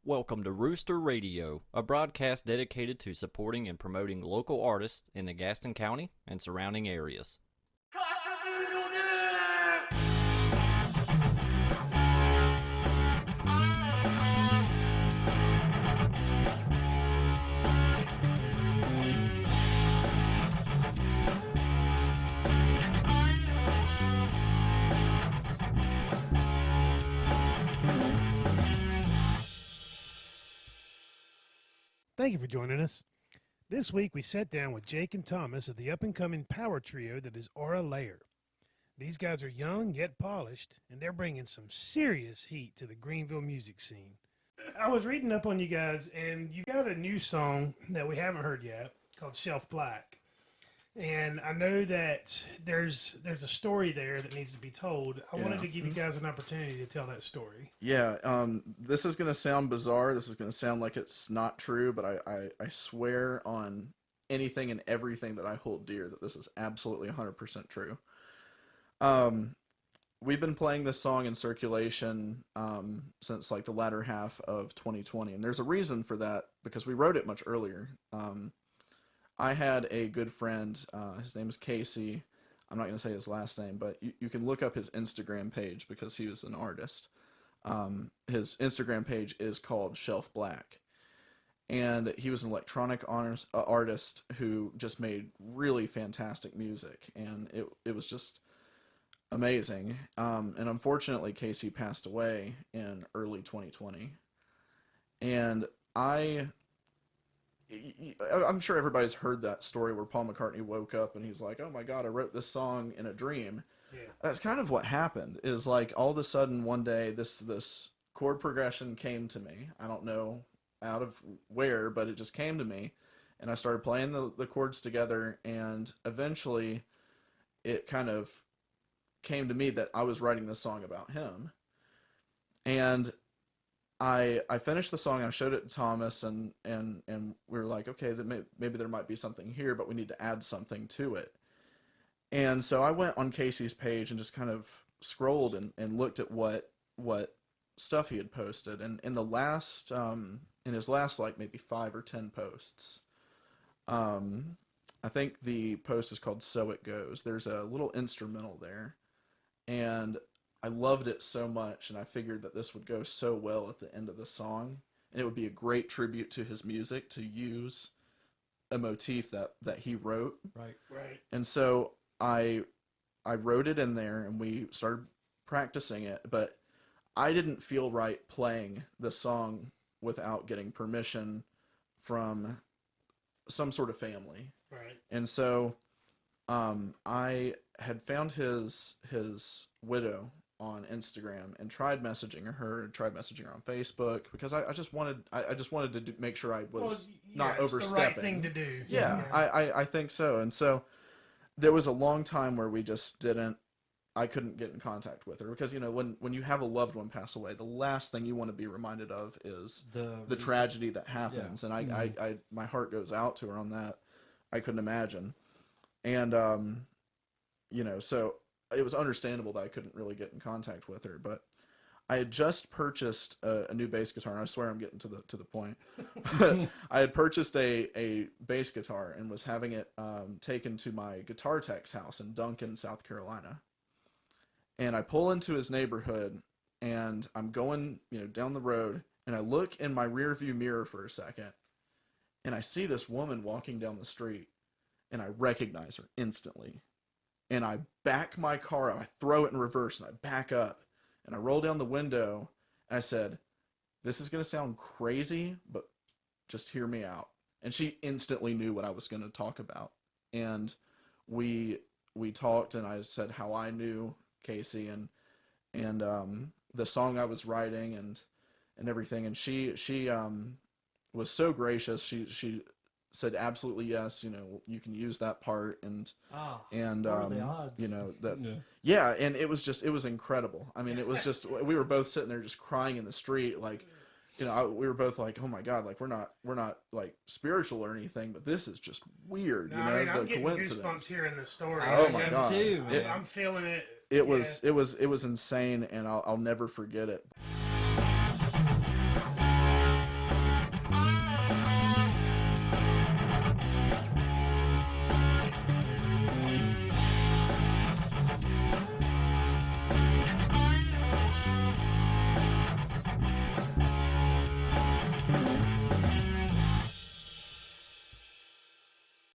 Welcome to Rooster Radio, a broadcast dedicated to supporting and promoting local artists in the Gaston County and surrounding areas. Thank you for joining us. This week we sat down with Jake and Thomas of the up-and-coming power trio that is Auralayer. These guys are young yet polished, and they're bringing some serious heat to the Greenville music scene. I was reading up on you guys, and you got a new song that we haven't heard yet called ShelfBlack. And I know that there's a story there that needs to be told. I wanted to give you guys an opportunity to tell that story. Yeah, this is going to sound bizarre. This is going to sound like it's not true, but I swear on anything and everything that I hold dear that this is absolutely 100% true. We've been playing this song in circulation since like the latter half of 2020, and there's a reason for that because we wrote it much earlier. I had a good friend, his name is Casey. I'm not going to say his last name, but you can look up his Instagram page because he was an artist. His Instagram page is called ShelfBlack. And he was an electronic artist who just made really fantastic music. And it was just amazing. And unfortunately, Casey passed away in early 2020. And I'm sure everybody's heard that story where Paul McCartney woke up and he's like, oh my God, I wrote this song in a dream. Yeah. That's kind of what happened, is like all of a sudden one day this chord progression came to me. I don't know out of where, but it just came to me. And I started playing the chords together, and eventually it kind of came to me that I was writing this song about him. And I finished the song, I showed it to Thomas, and we were like, okay, maybe there might be something here, but we need to add something to it. And so I went on Casey's page and just kind of scrolled and looked at what stuff he had posted. And in his last like maybe 5 or 10 posts, I think the post is called So It Goes. There's a little instrumental there, and I loved it so much, and I figured that this would go so well at the end of the song, and it would be a great tribute to his music to use a motif that he wrote. Right. And so I wrote it in there, and we started practicing it, but I didn't feel right playing the song without getting permission from some sort of family. Right. And so I had found his widow on Instagram and tried messaging her on Facebook because I just wanted to make sure I was not overstepping. It's the right thing to do. Yeah. I think so. And so there was a long time where I couldn't get in contact with her because, you know, when you have a loved one pass away, the last thing you want to be reminded of is the tragedy that happens. Yeah. And my heart goes out to her on that. I couldn't imagine. And, you know, so it was understandable that I couldn't really get in contact with her, but I had just purchased a new bass guitar, and I swear I'm getting to the point. But I had purchased a bass guitar and was having it taken to my guitar tech's house in Duncan, South Carolina. And I pull into his neighborhood, and I'm going, you know, down the road, and I look in my rear view mirror for a second, and I see this woman walking down the street, and I recognize her instantly. And I back my car up, I throw it in reverse, and I back up, and I roll down the window, and I said, this is going to sound crazy, but just hear me out. And she instantly knew what I was going to talk about. And we talked, and I said how I knew Casey and the song I was writing and everything. And she was so gracious. She said absolutely yes, you know, you can use that part, and the odds? you know that yeah, and it was incredible. I mean, it was just, we were both sitting there just crying in the street, like, you know, we were both like, oh my God, like we're not like spiritual or anything, but this is just weird. No, I mean, I'm getting goosebumps hearing the story. Oh my God, too, I'm feeling it. It was insane, and I'll never forget it.